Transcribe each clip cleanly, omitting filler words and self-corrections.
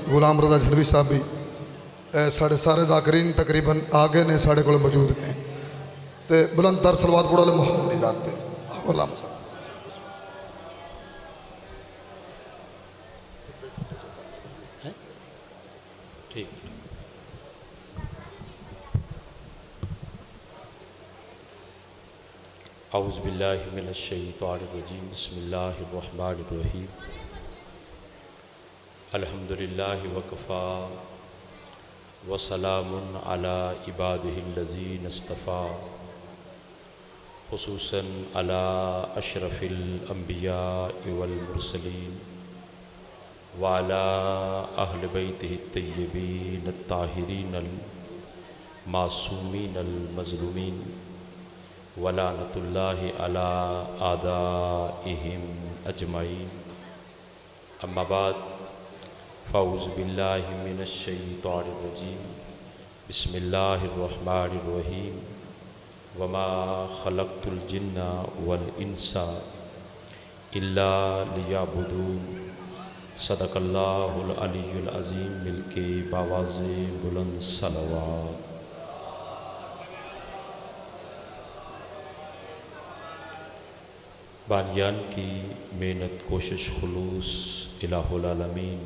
غلام رضا جھڑوی صاحب بھی سارے سارے ذاکرین تقریباً آگے نے سارے کو موجود ہیں تے بلند تر صلوات پڑھو محمد دی ذات تے غلام صاحب ٹھیک. اعوذ باللہ من الشیطان الرجیم بسم اللہ الرحمن الرحیم الحمدللہ وکفا وسلام علی عبادہ الذین اصطفیٰ خصوصاً علی اشرف الانبیاء والمرسلین وعلی اہل بیتہ الطیبین الطاہرین المعصومین المظلومین ولعنۃ اللہ علی اعدائہم اجمعین. اما بعد فاعوذ باللہ من الشیطان الرجیم بسم اللہ الرحمن الرحیم وما خلقت الجن والانس الا لیعبدون. صدق اللہ العلی العظیم. مل کے باواز بلند صلوات. بانیان کی محنت کوشش خلوص الہ العالمین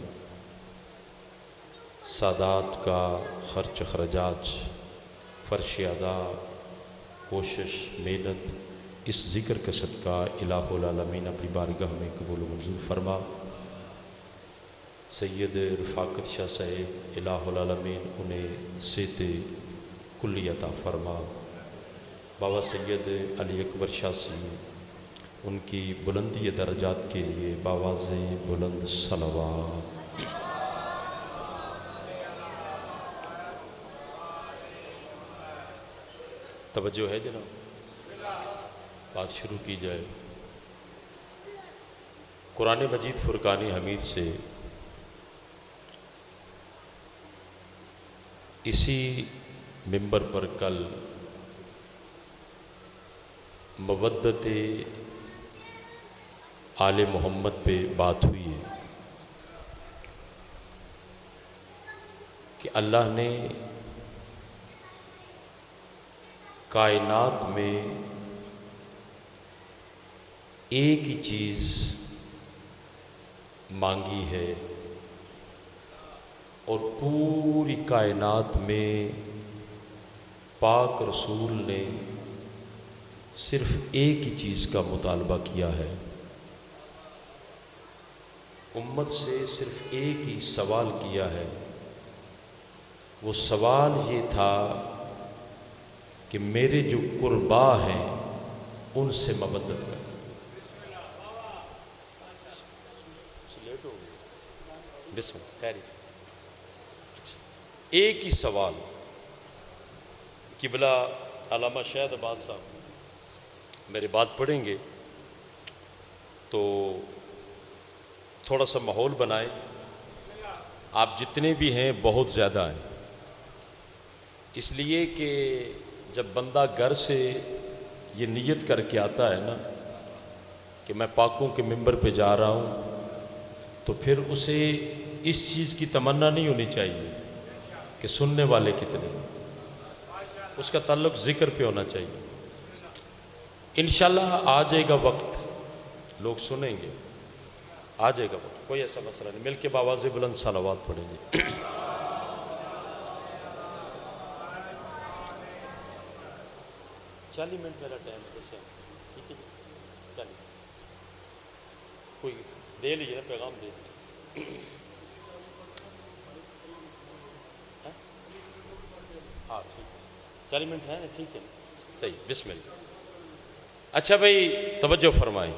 سادات کا خرچ اخراجات فرش ادا کوشش محنت اس ذکر کا صدقہ الہ العالمین اپنی بارگاہ میں قبول و منظور فرما. سید رفاقت شاہ صاحب الہ العالمین انہیں صحت کلی عطا فرما. بابا سید علی اکبر شاہ صاحب ان کی بلندی درجات کے لیے باواز بلند صلوات. توجہ ہے جناب, بات شروع کی جائے. قرآن مجید فرقان حمید سے اسی ممبر پر کل مودت آل محمد پہ بات ہوئی ہے کہ اللہ نے کائنات میں ایک ہی چیز مانگی ہے اور پوری کائنات میں پاک رسول نے صرف ایک ہی چیز کا مطالبہ کیا ہے. امت سے صرف ایک ہی سوال کیا ہے. وہ سوال یہ تھا کہ میرے جو قربا ہیں ان سے مودت کر. بسم اللہ خیر. ایک ہی سوال. قبلہ علامہ شاہد آباد صاحب میرے بات پڑھیں گے تو تھوڑا سا ماحول بنائیں. آپ جتنے بھی ہیں بہت زیادہ ہیں, اس لیے کہ جب بندہ گھر سے یہ نیت کر کے آتا ہے نا کہ میں پاکوں کے ممبر پہ جا رہا ہوں, تو پھر اسے اس چیز کی تمنا نہیں ہونی چاہیے کہ سننے والے کتنے, اس کا تعلق ذکر پہ ہونا چاہیے. انشاءاللہ آ جائے گا وقت, لوگ سنیں گے, آ جائے گا وقت, کوئی ایسا مسئلہ نہیں. مل کے باواز بلند صلوات پڑھیں گے. 40 منٹ میرا ٹائم ایسے ٹھیک ہے. 40 کوئی دے لیجیے نا, پیغام دے. ہاں ٹھیک ہے, 40 منٹ ہے نا, ٹھیک ہے صحیح. بسم اللہ. اچھا بھائی توجہ فرمائیں.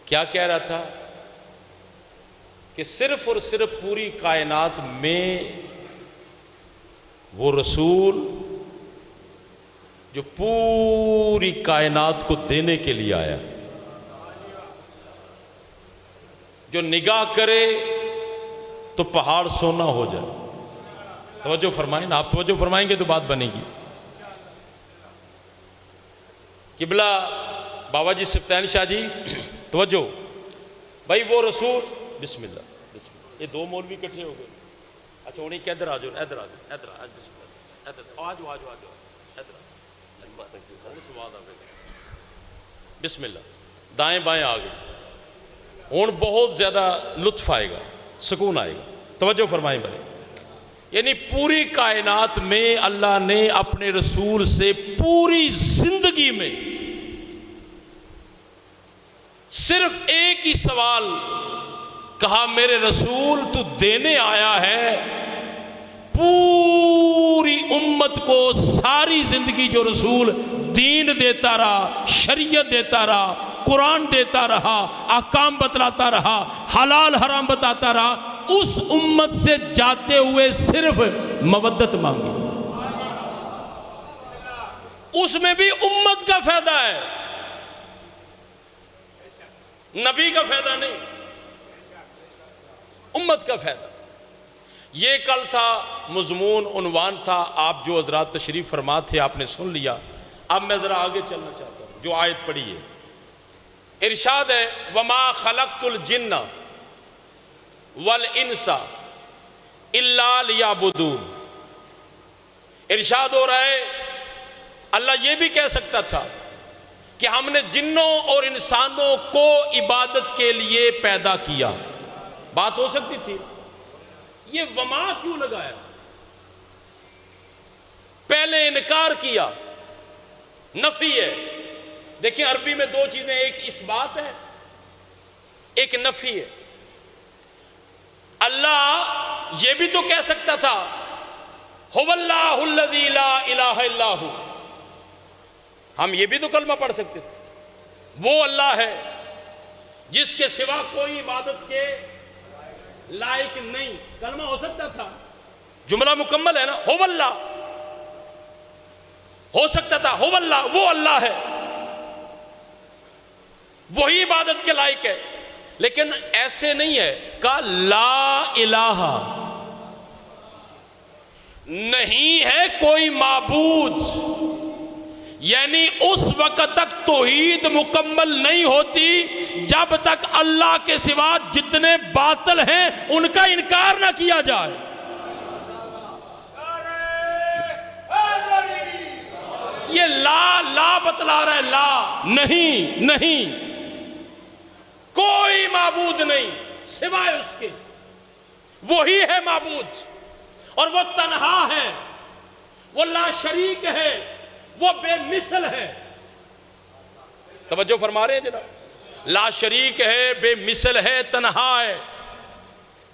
کیا کہہ رہا تھا کہ صرف اور صرف پوری کائنات میں وہ رسول جو پوری کائنات کو دینے کے لیے آیا, جو نگاہ کرے تو پہاڑ سونا ہو جائے. توجہ فرمائیں نا, آپ توجہ فرمائیں گے تو بات بنے گی. قبلہ بابا جی سفتین شاہ جی توجہ. بھائی وہ رسول, بسم اللہ بسم اللہ. یہ دو مولوی اکٹھے ہو گئے. اچھا انہیں کہ ادھر آ جاؤ, ادھر آ جاؤ, ادھر آ جاؤ, ادھر آ جاؤ, ادھر بسم اللہ. دائیں بائیں آ گئے. ہوں بہت زیادہ لطف آئے گا, سکون آئے گا. توجہ فرمائیں بھائی. یعنی پوری کائنات میں اللہ نے اپنے رسول سے پوری زندگی میں صرف ایک ہی سوال کہا, میرے رسول تو دینے آیا ہے پوری امت کو. ساری زندگی جو رسول دین دیتا رہا, شریعت دیتا رہا, قرآن دیتا رہا, احکام بتلاتا رہا, حلال حرام بتاتا رہا, اس امت سے جاتے ہوئے صرف مودت مانگی. اس میں بھی امت کا فائدہ ہے, نبی کا فائدہ نہیں, امت کا فائدہ. یہ کل تھا مضمون, عنوان تھا. آپ جو حضرات تشریف فرما تھے آپ نے سن لیا. اب میں ذرا آگے چلنا چاہتا ہوں. جو آیت پڑھی ہے, ارشاد ہے وَمَا خَلَقْتُ الْجِنَّ وَالْإِنسَ إِلَّا لِيَعْبُدُونَ. ارشاد ہو رہا ہے اللہ یہ بھی کہہ سکتا تھا کہ ہم نے جنوں اور انسانوں کو عبادت کے لیے پیدا کیا. بات ہو سکتی تھی. یہ وما کیوں لگایا؟ پہلے انکار کیا, نفی ہے. دیکھیں عربی میں دو چیزیں, ایک اس بات ہے, ایک نفی ہے. اللہ یہ بھی تو کہہ سکتا تھا هو اللہ الذی لا الہ الا ہو. ہم یہ بھی تو کلمہ پڑھ سکتے تھے, وہ اللہ ہے جس کے سوا کوئی عبادت کے لائق نہیں. کلمہ ہو سکتا تھا, جملہ مکمل ہے نا. هو اللہ ہو سکتا تھا, هو اللہ وہ اللہ ہے, وہی عبادت کے لائق ہے. لیکن ایسے نہیں ہے. کہا لا الہ, نہیں ہے کوئی معبود. یعنی اس وقت تک توحید مکمل نہیں ہوتی جب تک اللہ کے سوا جتنے باطل ہیں ان کا انکار نہ کیا جائے. یہ لا بتلا رہا ہے, لا نہیں, نہیں کوئی معبود نہیں سوائے اس کے. وہی ہے معبود, اور وہ تنہا ہے, وہ لا شریک ہے, وہ بے مثل ہے. توجہ فرما رہے ہیں جناب. لا شریک ہے, بے مثل ہے, تنہا ہے.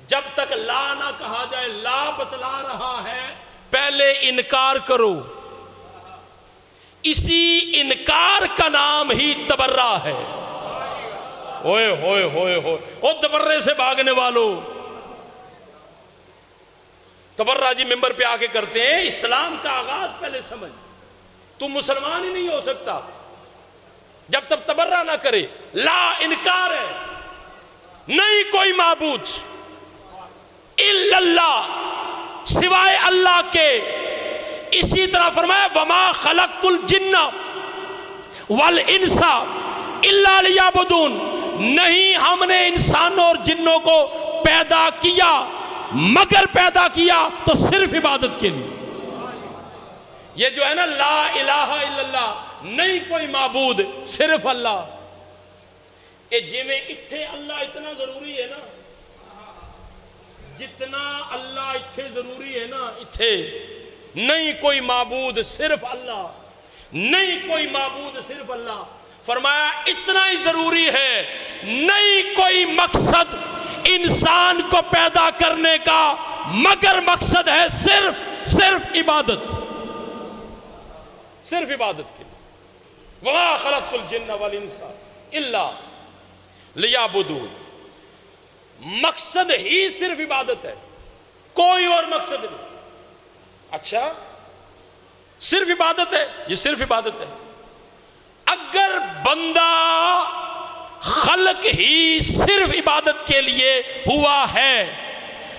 جب تک لا نہ کہا جائے, لا بتلا رہا ہے, پہلے انکار کرو. اسی انکار کا نام ہی تبرہ ہے. ہوئے ہوئے ہوئے ہوئے, او تبرے سے بھاگنے والو. تبرہ جی ممبر پہ آ کے کرتے ہیں. اسلام کا آغاز پہلے سمجھ. تو مسلمان ہی نہیں ہو سکتا جب تک تبرہ نہ کرے. لا انکار ہے, نہیں کوئی معبود الا اللہ, سوائے اللہ کے. اسی طرح فرمایا وما خلقت الجن والانس الا لیعبدون. نہیں ہم نے انسانوں اور جنوں کو پیدا کیا مگر پیدا کیا تو صرف عبادت کے لیے. یہ جو ہے نا لا الہ الا اللہ, نہیں کوئی معبود صرف اللہ. اے جی میں اتھے اللہ اتنا ضروری ہے نا, جتنا اللہ اتھے ضروری ہے نا, اتھے نہیں کوئی معبود صرف اللہ, نہیں کوئی معبود صرف اللہ. فرمایا اتنا ہی ضروری ہے, نہیں کوئی مقصد انسان کو پیدا کرنے کا مگر مقصد ہے صرف عبادت, صرف عبادت کے لیے. وما خلقت الجن والانس الا لیعبدون. مقصد ہی صرف عبادت ہے, کوئی اور مقصد نہیں. اچھا صرف عبادت ہے, یہ صرف عبادت ہے. اگر بندہ خلق ہی صرف عبادت کے لیے ہوا ہے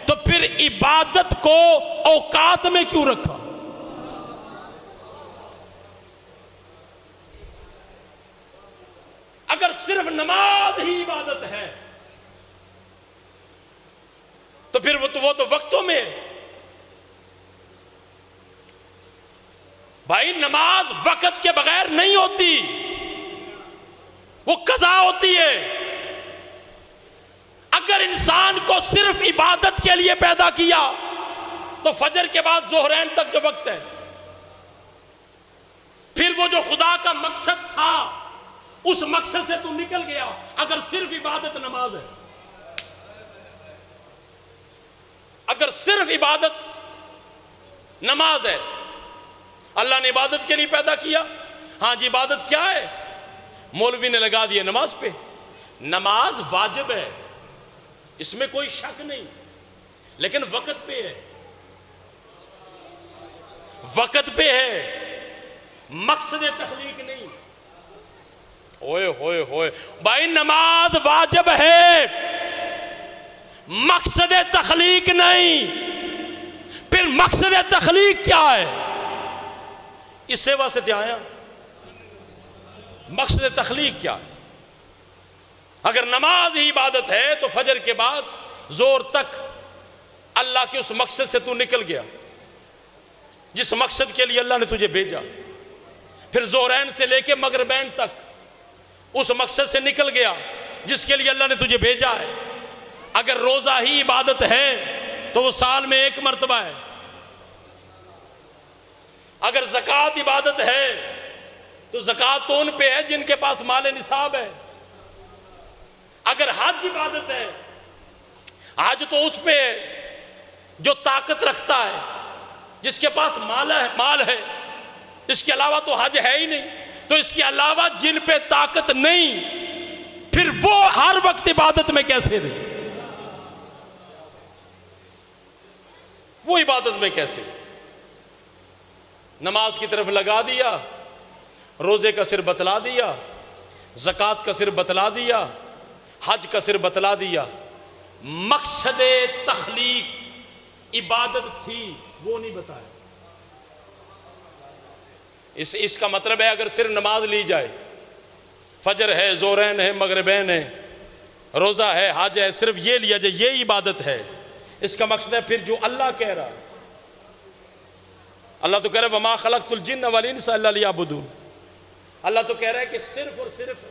تو پھر عبادت کو اوقات میں کیوں رکھا؟ اگر صرف نماز ہی عبادت ہے پھر وہ تو وقتوں میں ہے۔ بھائی نماز وقت کے بغیر نہیں ہوتی، وہ قضا ہوتی ہے۔ اگر انسان کو صرف عبادت کے لیے پیدا کیا تو فجر کے بعد ظہرین تک جو وقت ہے، پھر وہ جو خدا کا مقصد تھا اس مقصد سے تو نکل گیا اگر صرف عبادت نماز ہے۔ اگر صرف عبادت نماز ہے، اللہ نے عبادت کے لیے پیدا کیا، ہاں جی عبادت کیا ہے، مولوی نے لگا دیا نماز پہ۔ نماز واجب ہے، اس میں کوئی شک نہیں، لیکن وقت پہ ہے، وقت پہ ہے، مقصد تخلیق نہیں۔ اوئے ہوئے ہوئے بھائی نماز واجب ہے، مقصد تخلیق نہیں۔ پھر مقصد تخلیق کیا ہے؟ اس سے واسطے آیا، مقصد تخلیق کیا ہے؟ اگر نماز ہی عبادت ہے تو فجر کے بعد زور تک اللہ کے اس مقصد سے تو نکل گیا جس مقصد کے لیے اللہ نے تجھے بھیجا۔ پھر زورین سے لے کے مغربین تک اس مقصد سے نکل گیا جس کے لیے اللہ نے تجھے بھیجا ہے۔ اگر روزہ ہی عبادت ہے تو وہ سال میں ایک مرتبہ ہے۔ اگر زکوٰۃ عبادت ہے تو زکوٰۃ تو ان پہ ہے جن کے پاس مال نصاب ہے۔ اگر حج عبادت ہے، حج تو اس پہ جو طاقت رکھتا ہے، جس کے پاس مال ہے، اس کے علاوہ تو حج ہے ہی نہیں۔ تو اس کے علاوہ جن پہ طاقت نہیں، پھر وہ ہر وقت عبادت میں کیسے رہے؟ وہ عبادت میں کیسے؟ نماز کی طرف لگا دیا، روزے کا سر بتلا دیا، زکوٰۃ کا سر بتلا دیا، حج کا سر بتلا دیا، مقصد تخلیق عبادت تھی وہ نہیں بتایا۔ اس کا مطلب ہے اگر صرف نماز لی جائے، فجر ہے، زورین ہے، مغربین ہے، روزہ ہے، حج ہے، صرف یہ لیا جائے یہ عبادت ہے، اس کا مقصد ہے پھر جو اللہ کہہ رہا ہے۔ اللہ تو کہہ رہا ہے وَمَا خَلَقْتُ الْجِنَّ وَالْإِنسَ إِلَّا لِيَعْبُدُونِ۔ اللہ تو کہہ رہا ہے کہ صرف اور صرف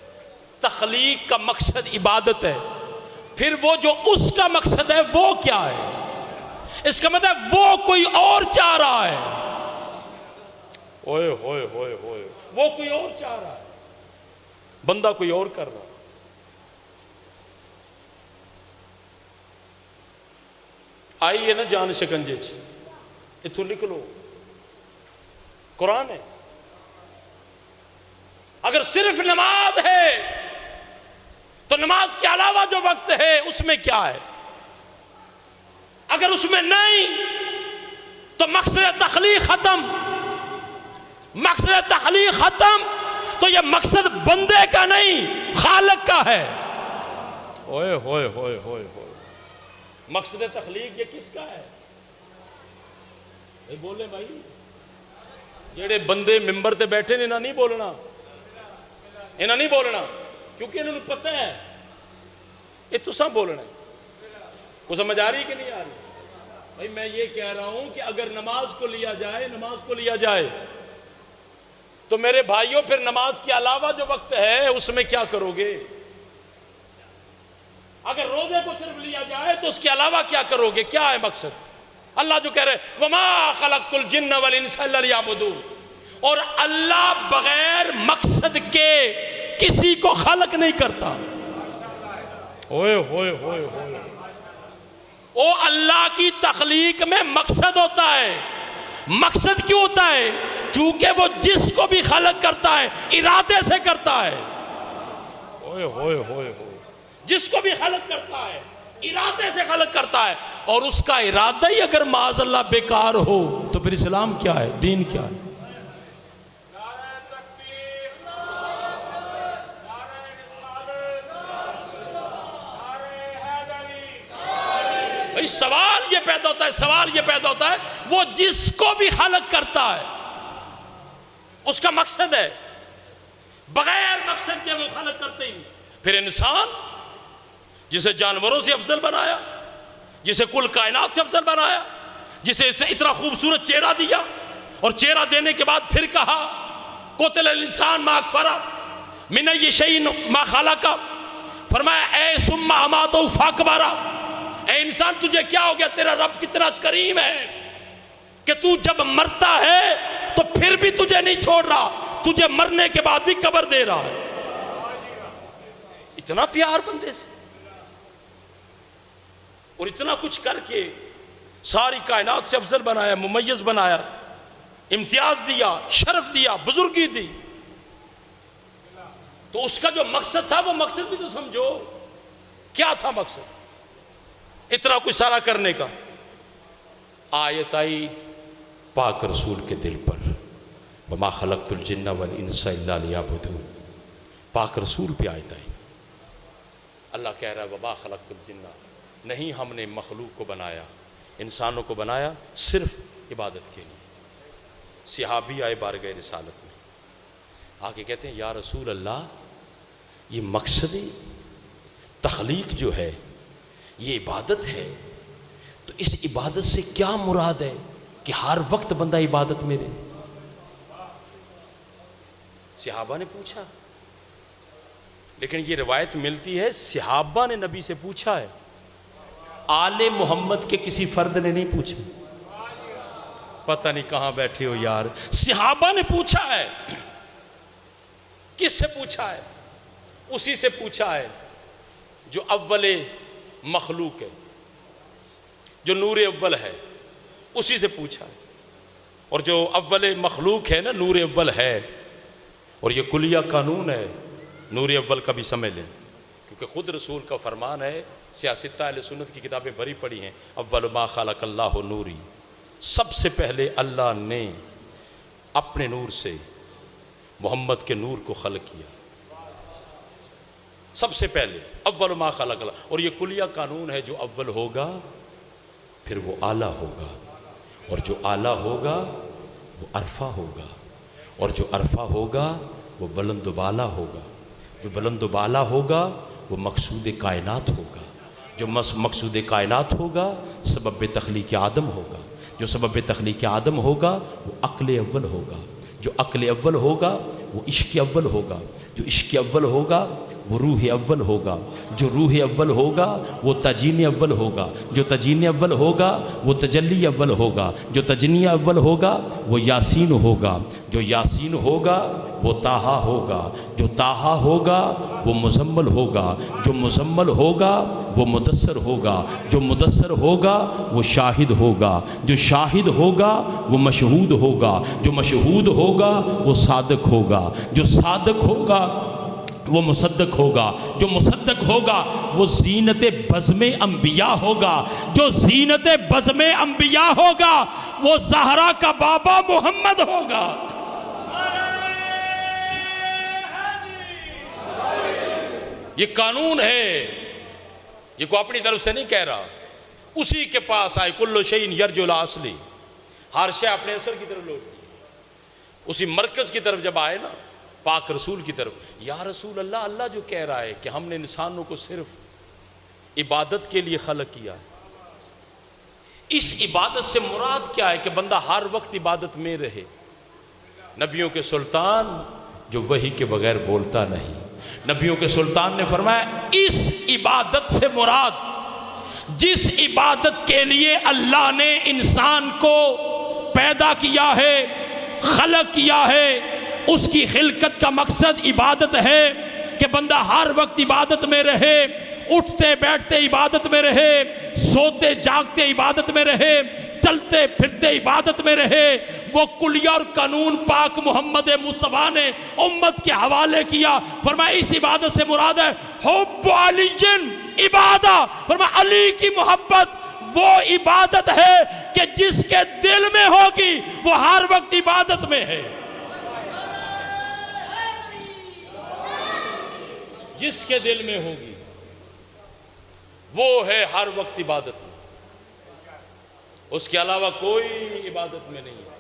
تخلیق کا مقصد عبادت ہے، پھر وہ جو اس کا مقصد ہے وہ کیا ہے؟ اس کا مطلب ہے وہ کوئی اور چاہ رہا ہے۔ اوئے ہوئے ہوئے ہوئے وہ کوئی اور چاہ رہا ہے، بندہ کوئی اور کر رہا ہے۔ آئیے نا جان شکنجے اتھوں نکلو، قرآن ہے۔ اگر صرف نماز ہے تو نماز کے علاوہ جو وقت ہے اس میں کیا ہے؟ اگر اس میں نہیں تو مقصد تخلیق ختم۔ مقصد تخلیق ختم تو یہ مقصد بندے کا نہیں خالق کا ہے۔ اوئے ہوئے ہوئے ہوئے ہوئے مقصد تخلیق یہ کس کا ہے؟ بولے بھائی، جڑے بندے ممبر تے بیٹھے نے انہاں نہیں بولنا، انہاں نہیں بولنا، کیونکہ انہوں نے پتہ ہے یہ تساں بولنا ہے۔ وہ سمجھ آ رہی کہ نہیں آ رہی؟ بھائی میں یہ کہہ رہا ہوں کہ اگر نماز کو لیا جائے، نماز کو لیا جائے تو میرے بھائیوں پھر نماز کے علاوہ جو وقت ہے اس میں کیا کرو گے؟ اگر روزے کو صرف لیا جائے تو اس کے علاوہ کیا کرو گے؟ کیا ہے مقصد؟ اللہ جو کہہ رہے وَمَا خَلَقْتُ الْجِنَّ وَالْإِنسَ إِلَّا لِيَعْبُدُونِ، اور اللہ بغیر مقصد کے کسی کو خلق نہیں کرتا۔ اوئے ہوئے ہوئے ہوئے او اللہ کی تخلیق میں مقصد ہوتا ہے۔ مقصد کیوں ہوتا ہے؟ چونکہ وہ جس کو بھی خلق کرتا ہے ارادے سے کرتا ہے۔ اوئے ہوئے ہوئے ہوئے جس کو بھی خلق کرتا ہے ارادے سے خلق کرتا ہے، اور اس کا ارادہ ہی اگر معاذ اللہ بیکار ہو تو پھر اسلام کیا ہے؟ دین کیا ہے؟ سوال یہ پیدا ہوتا ہے وہ جس کو بھی خلق کرتا ہے اس کا مقصد ہے، بغیر مقصد کے وہ خلق کرتے ہی نہیں۔ پھر انسان جسے جانوروں سے افضل بنایا، جسے کل کائنات سے افضل بنایا، جسے اسے اتنا خوبصورت چہرہ دیا، اور چہرہ دینے کے بعد پھر کہا قتل الانسان ما اکفرہ من ای شیء ما خلق، فرمایا اے ثم اماتہ فاکبرہ، اے انسان تجھے کیا ہو گیا، تیرا رب کتنا کریم ہے کہ تو جب مرتا ہے تو پھر بھی تجھے نہیں چھوڑ رہا، تجھے مرنے کے بعد بھی قبر دے رہا ہے۔ اتنا پیار بندے سے، اور اتنا کچھ کر کے ساری کائنات سے افضل بنایا، ممیز بنایا، امتیاز دیا، شرف دیا، بزرگی دی۔ تو اس کا جو مقصد تھا وہ مقصد بھی تو سمجھو، کیا تھا مقصد اتنا کچھ سارا کرنے کا؟ آیت آئی پاک رسول کے دل پر، وما خلقت الجن والانس الا لیعبدون، پاک رسول پہ آیت آئی۔ اللہ کہہ رہا ہے وما خلقت الجن، نہیں ہم نے مخلوق کو بنایا، انسانوں کو بنایا صرف عبادت کے لیے۔ صحابی آئے بارگاہ رسالت میں، آگے کہتے ہیں یا رسول اللہ، یہ مقصد تخلیق جو ہے یہ عبادت ہے، تو اس عبادت سے کیا مراد ہے کہ ہر وقت بندہ عبادت میں رہے؟ صحابہ نے پوچھا، لیکن یہ روایت ملتی ہے صحابہ نے نبی سے پوچھا ہے، آل محمد کے کسی فرد نے نہیں پوچھا۔ پتہ نہیں کہاں بیٹھے ہو یار، صحابہ نے پوچھا ہے۔ کس سے پوچھا ہے؟ اسی سے پوچھا ہے جو اول مخلوق ہے، جو نور اول ہے، اسی سے پوچھا ہے۔ اور جو اول مخلوق ہے نا، نور اول ہے، اور یہ کلیہ قانون ہے، نور اول کا بھی سمجھ لیں، کیونکہ خود رسول کا فرمان ہے، سیاستہ اہل سنت کی کتابیں بھری پڑی ہیں، اول ما خلق اللہ نوری، سب سے پہلے اللہ نے اپنے نور سے محمد کے نور کو خلق کیا، سب سے پہلے اول ما خلق اللہ۔ اور یہ کلیہ قانون ہے، جو اول ہوگا پھر وہ اعلیٰ ہوگا، اور جو اعلیٰ ہوگا وہ عرفہ ہوگا، اور جو عرفہ ہوگا وہ بلند و بالا ہوگا، جو بلند و بالا ہوگا وہ مقصود کائنات ہوگا، جو مقصود کائنات ہوگا سبب تخلیق آدم ہوگا، جو سبب تخلیق آدم ہوگا وہ عقل اول ہوگا، جو عقل اول ہوگا وہ عشق اول ہوگا، جو عشق اول ہوگا وہ روح اول ہوگا، جو روح اول ہوگا وہ تجین اول ہوگا، جو تجین اول ہوگا وہ تجلی اول ہوگا، جو تجنی اول ہوگا وہ یاسین ہوگا، جو یاسین ہوگا وہ طٰہٰ ہوگا، جو طٰہٰ ہوگا وہ مزمل ہوگا، جو مزمل ہوگا وہ مدثر ہوگا، جو مدثر ہوگا وہ شاہد ہوگا، جو شاہد ہوگا وہ مشہود ہوگا، جو مشہود ہوگا وہ صادق ہوگا، جو صادق ہوگا وہ مصدق ہوگا، جو مصدق ہوگا وہ زینت بزم انبیاء ہوگا، جو زینت بزم انبیاء ہوگا وہ زہرا کا بابا محمد ہوگا۔ یہ قانون ہے، یہ کوئی اپنی طرف سے نہیں کہہ رہا، اسی کے پاس آئے کل شیء یرجع الاصلی، ہر شے اپنے اصل کی طرف لوٹتی ہے۔ اسی مرکز کی طرف جب آئے نا، پاک رسول کی طرف، یا رسول اللہ، اللہ جو کہہ رہا ہے کہ ہم نے انسانوں کو صرف عبادت کے لیے خلق کیا، اس عبادت سے مراد کیا ہے کہ بندہ ہر وقت عبادت میں رہے۔ نبیوں کے سلطان جو وحی کے بغیر بولتا نہیں، نبیوں کے سلطان نے فرمایا اس عبادت سے مراد جس عبادت کے لیے اللہ نے انسان کو پیدا کیا ہے، خلق کیا ہے، اس کی خلقت کا مقصد عبادت ہے کہ بندہ ہر وقت عبادت میں رہے، اٹھتے بیٹھتے عبادت میں رہے، سوتے جاگتے عبادت میں رہے، چلتے پھرتے عبادت میں رہے۔ وہ کلیہ اور قانون پاک محمد مصطفیٰ نے امت کے حوالے کیا، فرمایا اس عبادت سے مراد ہے حب علی عبادہ، فرمایا علی کی محبت وہ عبادت ہے کہ جس کے دل میں ہوگی وہ ہر وقت عبادت میں ہے، جس کے دل میں ہوگی وہ ہے ہر وقت عبادت میں، اس کے علاوہ کوئی عبادت میں نہیں ہے۔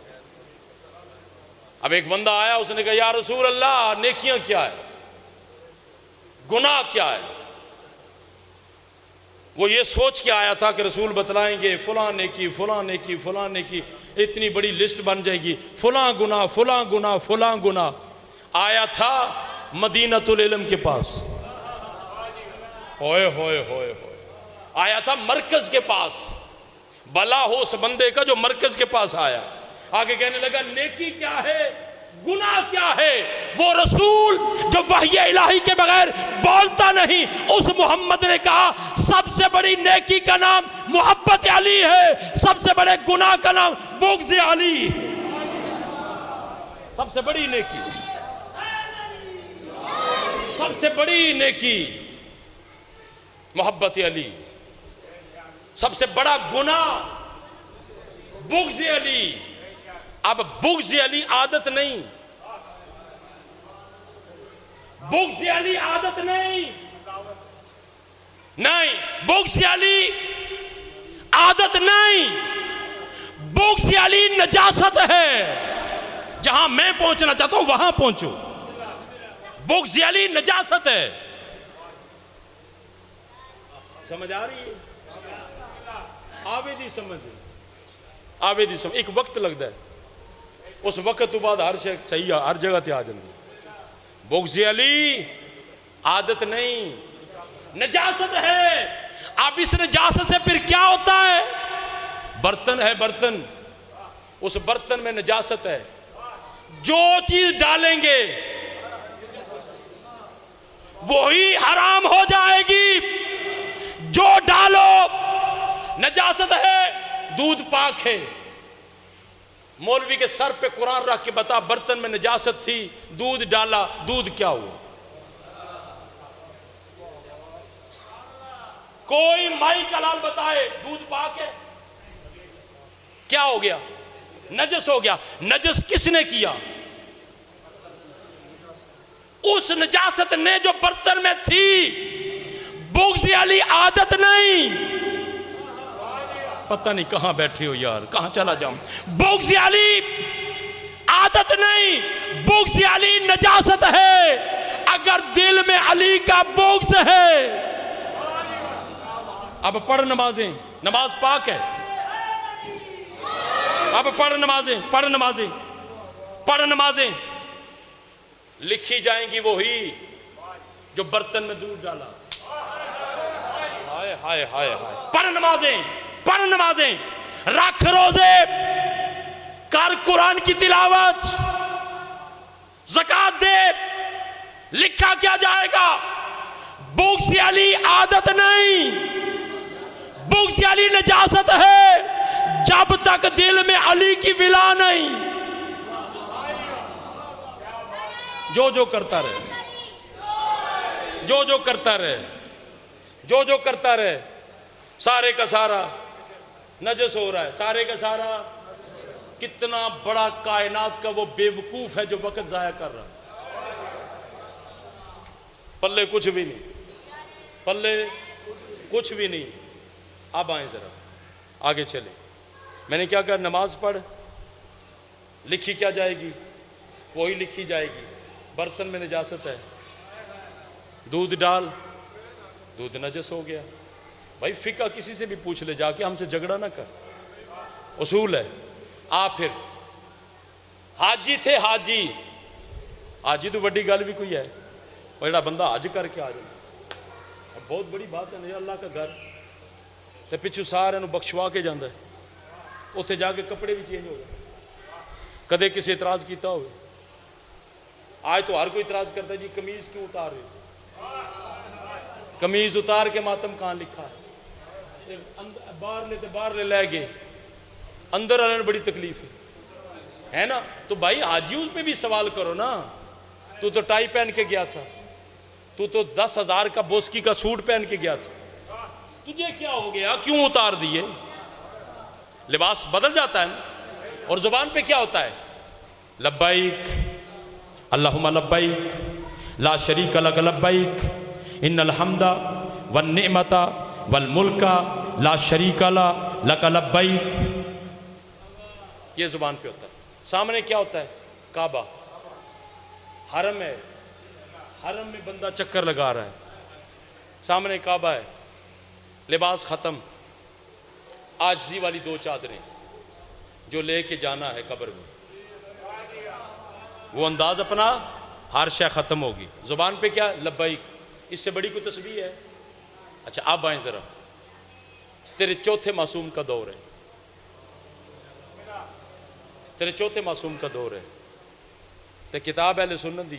اب ایک بندہ آیا، اس نے کہا یا رسول اللہ نیکیاں کیا ہے، گناہ کیا ہے؟ وہ یہ سوچ کے آیا تھا کہ رسول بتلائیں گے فلاں نیکی فلاں نیکی فلاں نیکی، اتنی بڑی لسٹ بن جائے گی، فلاں گناہ فلاں گناہ فلاں گناہ۔ آیا تھا مدینۃ العلم کے پاس، ہوئے ہوئے ہوئے ہوئے، آیا تھا مرکز کے پاس۔ بلا ہو اس بندے کا جو مرکز کے پاس آیا۔ آگے کہنے لگا نیکی کیا ہے، گناہ کیا ہے؟ وہ رسول جو وحی الہی کے بغیر بولتا نہیں، اس محمد نے کہا سب سے بڑی نیکی کا نام محبت علی ہے، سب سے بڑے گناہ کا نام بغض علی۔ سب سے بڑی نیکی، سب سے بڑی نیکی محبت علی، سب سے بڑا گناہ بغض علی۔ اب بغض علی عادت نہیں، بغض علی عادت نہیں، نہیں بغض علی عادت نہیں، بغض علی نجاست ہے۔ جہاں میں پہنچنا چاہتا ہوں وہاں پہنچو، بغض علی نجاست ہے۔ سمجھ آ رہی ہے؟ آبیدی سمجھ، آبیدی سمجھ۔ ایک وقت لگتا ہے، اس وقت تو بعد ہر شخص صحیح ہے، ہر جگہ تے آ جاندی۔ بغض علی عادت نہیں، نجاست ہے۔ اب اس نجاست سے پھر کیا ہوتا ہے؟ برتن ہے، برتن، اس برتن میں نجاست ہے، جو چیز ڈالیں گے وہی حرام ہو جائے گی۔ جو ڈالو نجاست ہے، دودھ پاک ہے۔ مولوی کے سر پہ قرآن رکھ کے بتا برتن میں نجاست تھی، دودھ ڈالا، دودھ کیا ہوا؟ کوئی مائی کلال بتائے دودھ پاک ہے؟ کیا ہو گیا؟ نجس ہو گیا۔ نجس کس نے کیا؟ اس نجاست نے جو برتن میں تھی۔ بغض علی عادت نہیں۔ پتہ نہیں کہاں بیٹھے ہو یار، کہاں چلا جاؤں؟ بغض علی عادت نہیں، بغض علی نجاست ہے۔ اگر دل میں علی کا بغض ہے، اب پڑھ نمازیں، نماز پاک ہے، اب پڑھ نمازیں، پڑھ نمازیں، پڑھ نمازیں، لکھی جائیں گی وہی جو برتن میں دودھ ڈالا۔ ہائے ہائے ہائے ہائے۔ پڑھ نمازیں، پڑھ نمازیں، رکھ روزے، کر قرآن کی تلاوت، زکوٰۃ دے، لکھا کیا جائے گا؟ بغض علی عادت نہیں، بغض علی نجاست ہے۔ جب تک دل میں علی کی ولا نہیں، جو جو کرتا رہے، جو جو کرتا رہے، جو جو کرتا رہے، سارے کا سارا نجس ہو رہا ہے، سارے کا سارا۔ کتنا بڑا کائنات کا وہ بے وقوف ہے جو وقت ضائع کر رہا ہے۔ پلے کچھ بھی نہیں، پلے کچھ بھی نہیں۔ اب آئیں ذرا آگے چلیں۔ میں نے کیا کہا؟ نماز پڑھ، لکھی کیا جائے گی؟ وہی لکھی جائے گی۔ برتن میں نجاست ہے، دودھ ڈال، دودھ نجس ہو گیا۔ بھائی فقہ کسی سے بھی پوچھ لے، جا کے ہم سے جھگڑا نہ کر، اصول ہے۔ پھر حاجی تھے، حاجی، حاجی تو بڑی گل بھی کوئی ہے، بڑا بندہ حج کر کے آ جائے، اب بہت بڑی بات ہے نا، اللہ کا گھر تے پچھو سارے نو بخشوا کے جاندہ ہے، اتھے جا کے کپڑے بھی چینج ہو گئے۔ کدے کسی اعتراض کیتا ہوئے؟ آج تو ہر کوئی اعتراض کرتا ہے جی قمیض کیوں اتار رہے؟ قمیض اتار کے ماتم کہاں لکھا ہے؟ باہر لے تے باہر لے گئے، اندر آنے بڑی تکلیف ہے نا؟ تو بھائی حاجیوں پہ بھی سوال کرو نا۔ تو ٹائی پہن کے گیا تھا، تو 10,000 کا بوسکی کا سوٹ پہن کے گیا تھا، تجھے کیا ہو گیا؟ کیوں اتار دیے؟ لباس بدل جاتا ہے نا۔ اور زبان پہ کیا ہوتا ہے؟ لبیک اللہم لبیک لا شریک لک لبیک ان الحمد والنعمت والملک لا شریک لک لبیک۔ یہ زبان پہ ہوتا ہے۔ سامنے کیا ہوتا ہے؟ کعبہ، حرم ہے، حرم میں بندہ چکر لگا رہا ہے، سامنے کعبہ ہے، لباس ختم، عاجزی والی 2 چادریں جو لے کے جانا ہے قبر میں، وہ انداز اپنا، ہر شے ختم ہوگی، زبان پہ کیا؟ لبیک، اس سے بڑی کوئی تسبیح ہے؟ اچھا اب آئیں ذرا، تیرے چوتھے معصوم کا دور ہے، تیرے چوتھے معصوم کا دور ہے، تے کتاب اہل سنت دی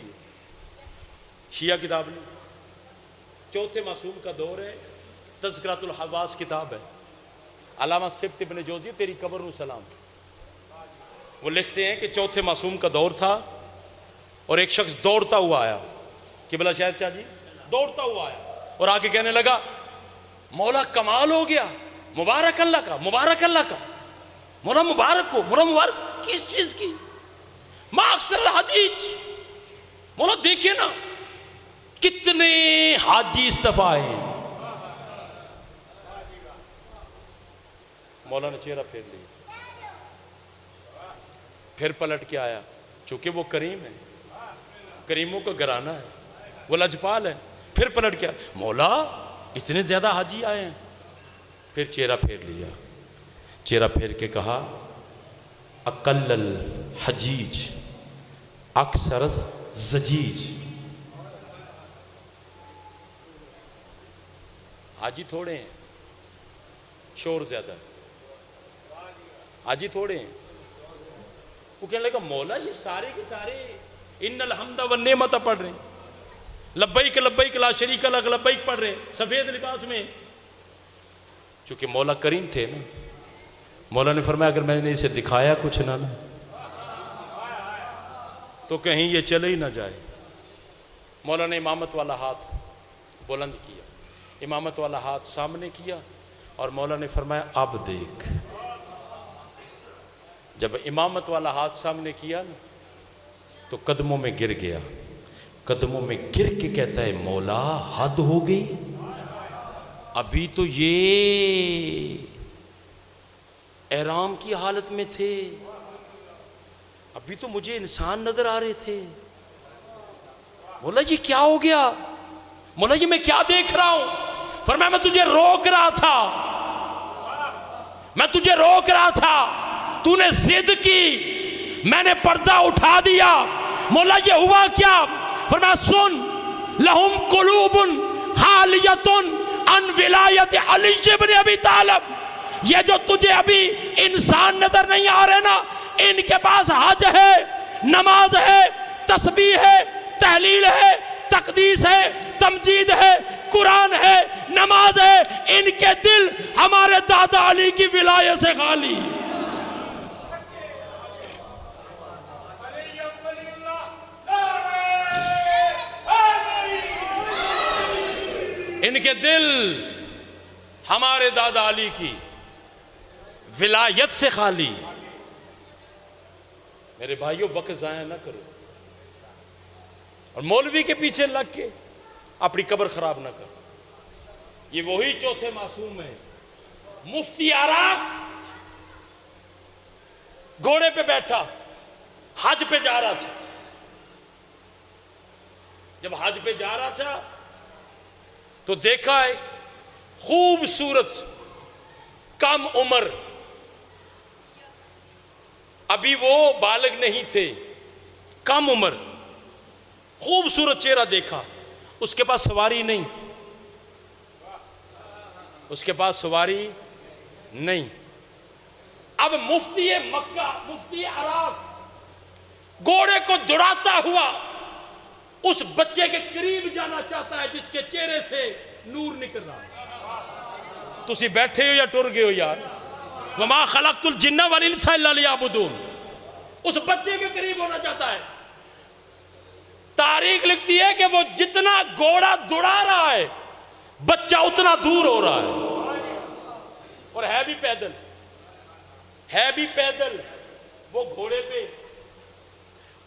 شیعہ کتاب نہیں، چوتھے معصوم کا دور ہے، تذکرۃ الحواس کتاب ہے، علامہ سبت ابن جوزی تیری قبر و سلام، وہ لکھتے ہیں کہ چوتھے معصوم کا دور تھا اور ایک شخص دوڑتا ہوا آیا، قبلہ شہر شاہ جی دوڑتا ہوا آیا اور آ کے کہنے لگا مولا کمال ہو گیا، مبارک اللہ کا، مبارک اللہ کا، مولا مبارک ہو، مولا مبارک کس چیز کی؟ ما اکثر الحجیج، مولا دیکھیں نا کتنے حاجی استفائے ہیں۔ مولا نے چہرہ پھیر لیا، پھر پلٹ کے آیا، چونکہ وہ کریم ہے، کریموں کا گھرانہ ہے، وہ لجپال ہے، پھر پلٹ کے آیا، مولا اتنے زیادہ حاجی آئے ہیں، پھر چہرہ پھیر لیا، چہرہ پھیر کے کہا اقل الحجیج اکثر الزجیج، حاجی تھوڑے ہیں، شور زیادہ ہے، حاجی تھوڑے ہیں۔ وہ کہنے لگا مولا یہ سارے کے سارے ان الحمد والنعمت پڑھ رہے ہیں، لبیک لبیک لا شریک لک لبیک پڑھ رہے ہیں سفید لباس میں، چونکہ مولا کریم تھے نا، مولا نے فرمایا اگر میں نے اسے دکھایا کچھ نہ تو کہیں یہ چلے ہی نہ جائے۔ مولا نے امامت والا ہاتھ بلند کیا، امامت والا ہاتھ سامنے کیا اور مولا نے فرمایا اب دیکھ۔ جب امامت والا ہاتھ سامنے کیا نا تو قدموں میں گر گیا، قدموں میں گر کے کہتا ہے مولا حد ہو گئی، ابھی تو یہ احرام کی حالت میں تھے، ابھی تو مجھے انسان نظر آ رہے تھے، مولا یہ کیا ہو گیا، مولا یہ میں کیا دیکھ رہا ہوں؟ فرمایا میں تجھے روک رہا تھا، میں تجھے روک رہا تھا، تو نے ضد کی، میں نے پردہ اٹھا دیا، مولا یہ ہوا کیا؟ فرمایا سن لہم قلوب خالیۃ عن ولایت علی بن ابی طالب، یہ جو تجھے ابھی انسان نظر نہیں آ رہے نا، ان کے پاس حج ہے، نماز ہے، تسبیح ہے، تحلیل ہے، تقدیس ہے، تمجید ہے، قرآن ہے، نماز ہے، ان کے دل ہمارے دادا علی کی ولایت سے خالی۔ ان کے دل ہمارے دادا علی کی ولایت سے خالی۔ میرے بھائیوں وقت ضائع نہ کرو اور مولوی کے پیچھے لگ کے اپنی قبر خراب نہ کرو۔ یہ وہی چوتھے معصوم ہیں، مفتی عراق گھوڑے پہ بیٹھا حج پہ جا رہا تھا، جب حج پہ جا رہا تھا تو دیکھا ہے خوبصورت کم عمر، ابھی وہ بالغ نہیں تھے، کم عمر خوبصورت چہرہ دیکھا، اس کے پاس سواری نہیں، اس کے پاس سواری نہیں۔ اب مفتی مکہ، مفتی عراق گھوڑے کو دوڑاتا ہوا اس بچے کے قریب جانا چاہتا ہے جس کے چہرے سے نور نکل رہا ہے۔ تسی بیٹھے ہو یا ٹر گئے ہو یار؟ وما خلقت الجن والانس الا لیعبدون، اس بچے کے قریب ہونا چاہتا ہے۔ تاریخ لکھتی ہے کہ وہ جتنا گھوڑا دوڑا رہا ہے بچہ اتنا دور ہو رہا ہے، اور ہے بھی پیدل، ہے بھی پیدل وہ گھوڑے پہ۔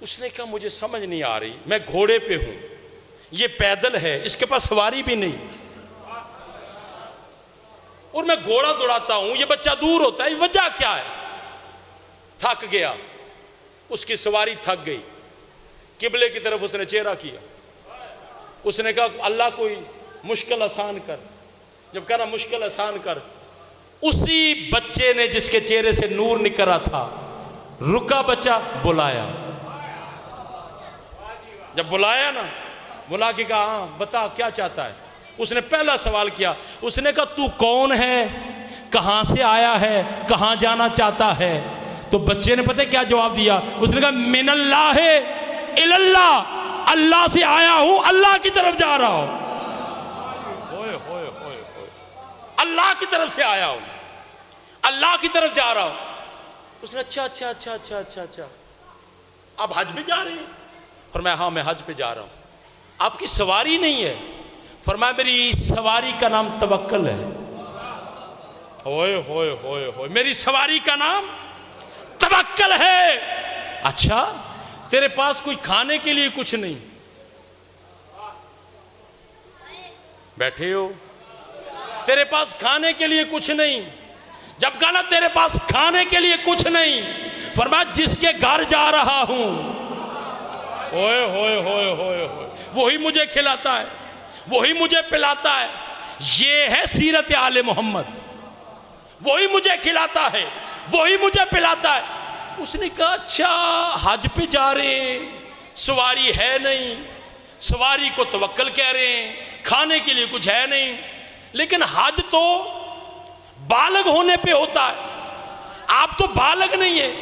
اس نے کہا مجھے سمجھ نہیں آ رہی، میں گھوڑے پہ ہوں، یہ پیدل ہے، اس کے پاس سواری بھی نہیں، اور میں گھوڑا دوڑاتا ہوں، یہ بچہ دور ہوتا ہے، وجہ کیا ہے؟ تھک گیا، اس کی سواری تھک گئی، قبلے کی طرف اس نے چہرہ کیا، اس نے کہا اللہ کوئی مشکل آسان کر، جب کہا نا مشکل آسان کر، اسی بچے نے جس کے چہرے سے نور نکلا تھا، رکا بچہ، بلایا. جب بلایا نا، بلا کے کہا ہاں بتا کیا چاہتا ہے. اس نے پہلا سوال کیا، اس نے کہا تو کون ہے، کہاں سے آیا ہے، کہاں جانا چاہتا ہے. تو بچے نے پتہ کیا جواب دیا؟ اس نے کہا من اللہ اللہ، اللہ سے آیا ہوں، اللہ کی طرف جا رہا ہوں. اللہ کی طرف سے آیا ہوں، اللہ کی طرف جا رہا ہوں. اس نے اچھا اچھا اچھا اچھا اچھا اچھا آپ حج پہ جا رہے ہیں؟ فرمایا ہاں میں حج پہ جا رہا ہوں. آپ کی سواری نہیں ہے؟ فرمایا میری سواری کا نام توکل ہے. ہوئے ہوئے ہوئے ہوئے، میری سواری کا نام توکل ہے. اچھا تیرے پاس کوئی کھانے کے لیے کچھ نہیں؟ بیٹھے ہو، تیرے پاس کھانے کے لیے کچھ نہیں. جب کہا نا تیرے پاس کھانے کے لیے کچھ نہیں، فرمایا جس کے گھر جا رہا ہوں، ہوئے ہوئے ہوئے ہوئے ہوئے، وہی مجھے کھلاتا ہے، وہی مجھے پلاتا ہے. یہ ہے سیرت آل محمد. وہی مجھے کھلاتا ہے، وہی مجھے پلاتا ہے. اس نے کہا اچھا حج پہ جا رہے ہیں، سواری ہے نہیں، سواری کو توکل کہہ رہے ہیں، کھانے کے لیے کچھ ہے نہیں، لیکن حج تو بالغ ہونے پہ ہوتا ہے. آپ تو بالغ نہیں ہے،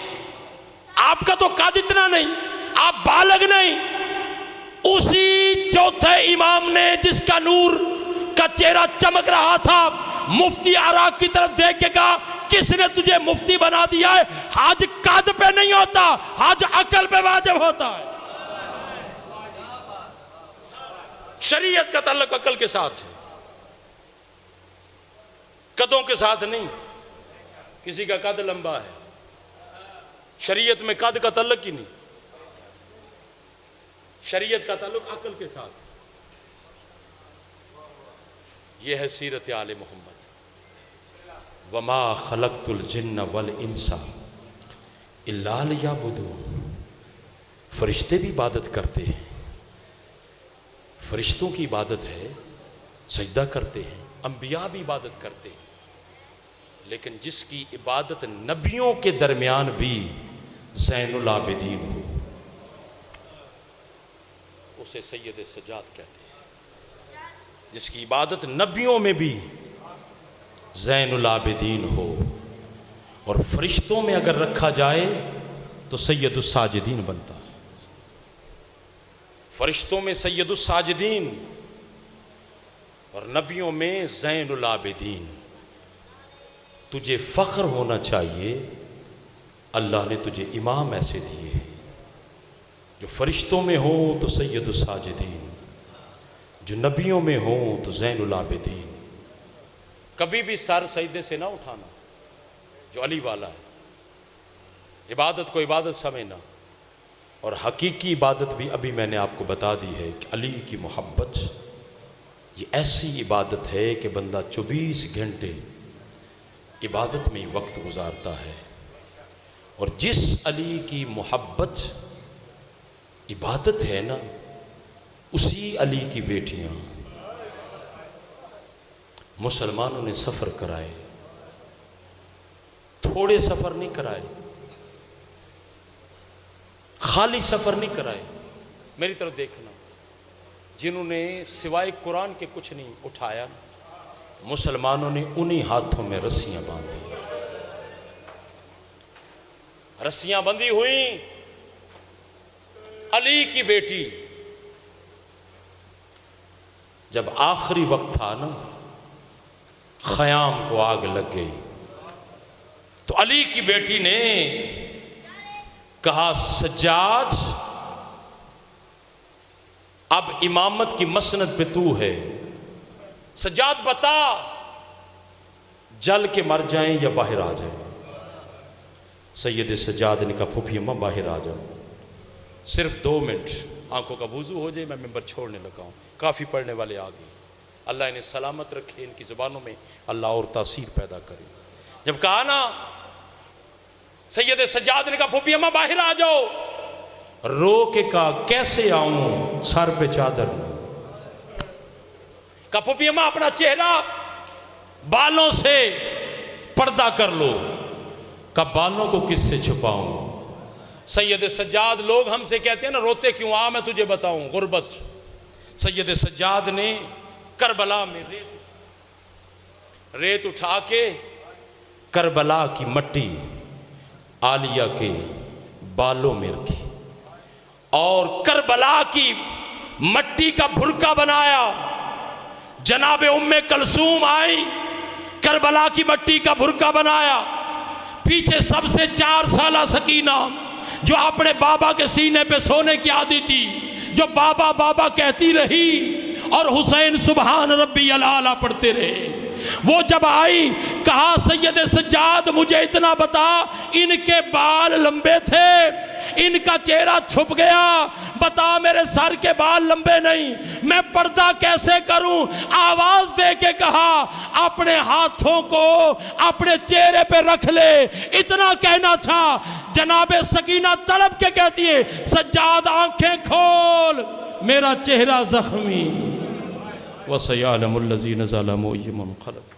آپ کا تو قد اتنا نہیں، آپ بالغ نہیں. اسی چوتھے امام نے جس کا نور کا چہرہ چمک رہا تھا، مفتی عراق کی طرف دیکھ کے کہا کس نے تجھے مفتی بنا دیا ہے؟ حج قد پہ نہیں ہوتا، حج عقل پہ واجب ہوتا ہے. شریعت کا تعلق عقل کے ساتھ ہے، قدوں کے ساتھ نہیں. کسی کا قد لمبا ہے، شریعت میں قد کا تعلق ہی نہیں. شریعت کا تعلق عقل کے ساتھ. یہ ہے سیرت آل محمد. وما خلقت الجن والانس الا لیعبدون. فرشتے بھی عبادت کرتے ہیں، فرشتوں کی عبادت ہے، سجدہ کرتے ہیں. انبیاء بھی عبادت کرتے ہیں، لیکن جس کی عبادت نبیوں کے درمیان بھی زین العابدین ہو، اسے سید سجاد کہتے ہیں. جس کی عبادت نبیوں میں بھی زین العابدین ہو، اور فرشتوں میں اگر رکھا جائے تو سید الساجدین بنتا ہے. فرشتوں میں سید الساجدین اور نبیوں میں زین العابدین. تجھے فخر ہونا چاہیے، اللہ نے تجھے امام ایسے دیے ہیں جو فرشتوں میں ہوں تو سید الساجدین، جو نبیوں میں ہوں تو زین العابدین. کبھی بھی سر سجدے سے نہ اٹھانا جو علی والا ہے. عبادت کو عبادت سمجھنا، اور حقیقی عبادت بھی ابھی میں نے آپ کو بتا دی ہے کہ علی کی محبت یہ ایسی عبادت ہے کہ بندہ 24 گھنٹے عبادت میں ہی وقت گزارتا ہے. اور جس علی کی محبت عبادت ہے نا، اسی علی کی بیٹیاں مسلمانوں نے سفر کرائے. تھوڑے سفر نہیں کرائے، خالی سفر نہیں کرائے. میری طرف دیکھنا، جنہوں نے سوائے قرآن کے کچھ نہیں اٹھایا، مسلمانوں نے انہی ہاتھوں میں رسیاں باندھی. رسیاں بندھی ہوئیں. علی کی بیٹی جب آخری وقت تھا نا، خیام کو آگ لگ گئی، تو علی کی بیٹی نے کہا سجاد اب امامت کی مسند پہ تو ہے، سجاد بتا جل کے مر جائیں یا باہر آ جائیں. سید سجاد نے کہا پھوپھی اماں باہر آ جاؤ، صرف 2 منٹ آنکھوں کا وضو ہو جائے، میں ممبر چھوڑنے لگا ہوں. کافی پڑھنے والے آ گئے. اللہ انہیں سلامت رکھے، ان کی زبانوں میں اللہ اور تاثیر پیدا کرے. جب کہا نا سید سجاد نے کہا پھوپھی اماں باہر آ جاؤ، رو کے کہا کیسے آؤں، سر پہ چادر. کہا پھوپھی اماں اپنا چہرہ بالوں سے پردہ کر لو۔ کب بالوں کو کس سے چھپاؤں؟ سید سجاد، لوگ ہم سے کہتے ہیں نا روتے کیوں، آ میں تجھے بتاؤں، غربت۔ سید سجاد نے کربلا میں ریت اٹھا کے کربلا کی مٹی عالیہ کے بالوں میں رکھی اور کربلا کی مٹی کا بھرکا بنایا۔ جناب ام کلثوم آئی، کربلا کی مٹی کا بھرکا بنایا، پیچھے سب سے 4 سالہ سکینہ جو اپنے بابا کے سینے پہ سونے کی عادی تھی، جو بابا بابا کہتی رہی اور حسین سبحان ربی العالی پڑھتے رہے، وہ جب آئی کہا سید سجاد مجھے اتنا بتا، ان کے بال لمبے تھے، ان کا چہرہ چھپ گیا، بتا میرے سر کے بال لمبے نہیں، میں پردہ کیسے کروں؟ آواز دے کے کہا اپنے ہاتھوں کو اپنے چہرے پہ رکھ لے، اتنا کہنا تھا۔ جناب سکینہ تڑپ کے کہتی ہے سجاد آنکھیں کھول، میرا چہرہ زخمی، وَسَيَعْلَمُ الَّذِينَ ظَلَمُوا أَيَّ مُنْقَلَبٍ۔